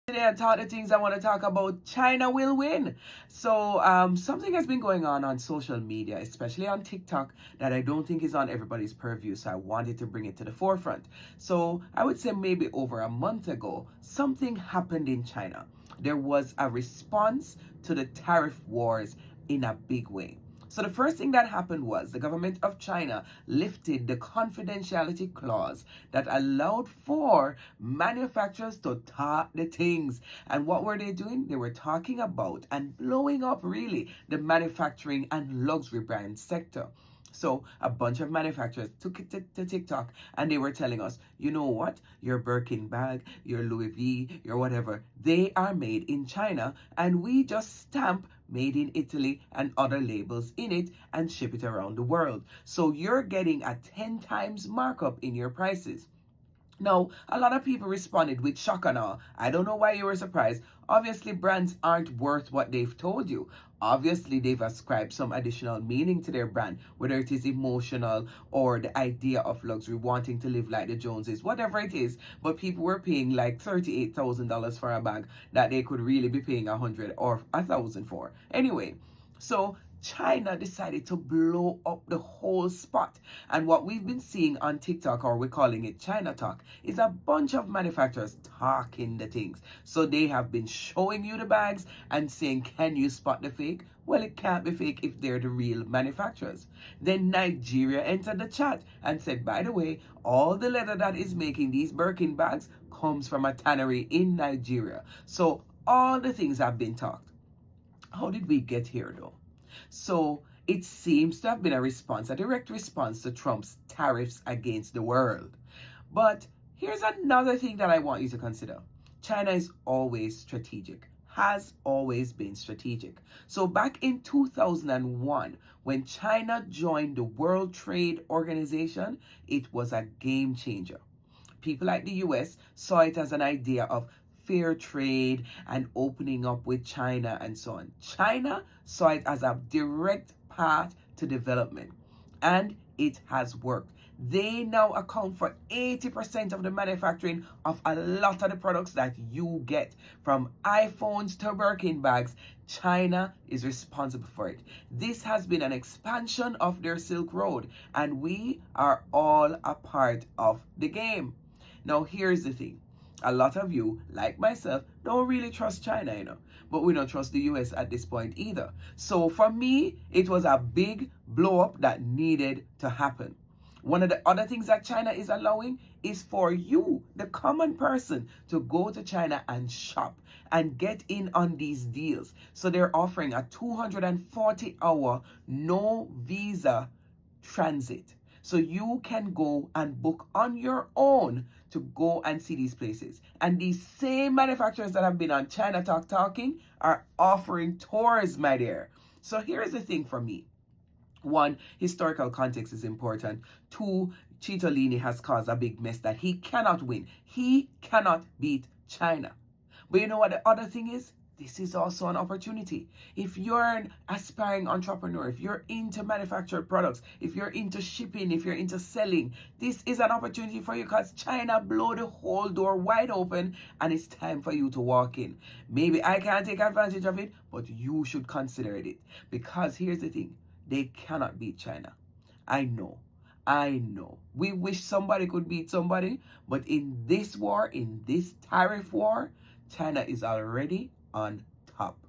Today I thought the things I want to talk about, China will win. So something has been going on social media, especially on TikTok, that I don't think is on everybody's purview. So I wanted to bring it to the forefront. So I would say maybe over a month ago, something happened in China. There was a response to the tariff wars in a big way. So the first thing that happened was the government of China lifted the confidentiality clause that allowed for manufacturers to talk the things. And what were they doing? They were talking about and blowing up really the manufacturing and luxury brand sector. So a bunch of manufacturers took it to TikTok and they were telling us, you know what? Your Birkin bag, your Louis V, your whatever, they are made in China and we just stamp made in Italy and other labels in it and ship it around the world. So you're getting a 10 times markup in your prices. Now, a lot of people responded with shock and awe. I don't know why you were surprised. Obviously, brands aren't worth what they've told you. Obviously, they've ascribed some additional meaning to their brand, whether it is emotional or the idea of luxury, wanting to live like the Joneses, whatever it is. But people were paying like $38,000 for a bag that they could really be paying $100 or $1,000 for. Anyway, so China decided to blow up the whole spot. And what we've been seeing on TikTok, or we're calling it China Talk, is a bunch of manufacturers talking the things. So they have been showing you the bags and saying, can you spot the fake? Well, it can't be fake if they're the real manufacturers. Then Nigeria entered the chat and said, by the way, all the leather that is making these Birkin bags comes from a tannery in Nigeria. So all the things have been talked. How did we get here though? So it seems to have been a direct response to Trump's tariffs against the world. But here's another thing that I want you to consider. China is always strategic, has always been strategic. So back in 2001, when China joined the World Trade Organization, it was a game changer. People like the US saw it as an idea of fair trade and opening up with China and so on. China saw it as a direct path to development, and it has worked. They now account for 80% of the manufacturing of a lot of the products that you get, from iPhones to Birkin bags. China is responsible for it. This has been an expansion of their Silk Road, and we are all a part of the game. Now, here's the thing. A lot of you, like myself, don't really trust China, but we don't trust the US at this point either. So for me, it was a big blow up that needed to happen. One of the other things that China is allowing is for you, the common person, to go to China and shop and get in on these deals. So they're offering a 240-hour no visa transit. So you can go and book on your own to go and see these places. And these same manufacturers that have been on China Talk talking are offering tours, my dear. So here's the thing for me. One, historical context is important. Two, Citolini has caused a big mess that he cannot win. He cannot beat China. But you know what the other thing is? This is also an opportunity. If you're an aspiring entrepreneur, if you're into manufactured products, if you're into shipping, if you're into selling, this is an opportunity for you, because China blew the whole door wide open and it's time for you to walk in. Maybe I can't take advantage of it, but you should consider it, because here's the thing. They cannot beat China. I know. We wish somebody could beat somebody, but in this war, in this tariff war, China is already on top.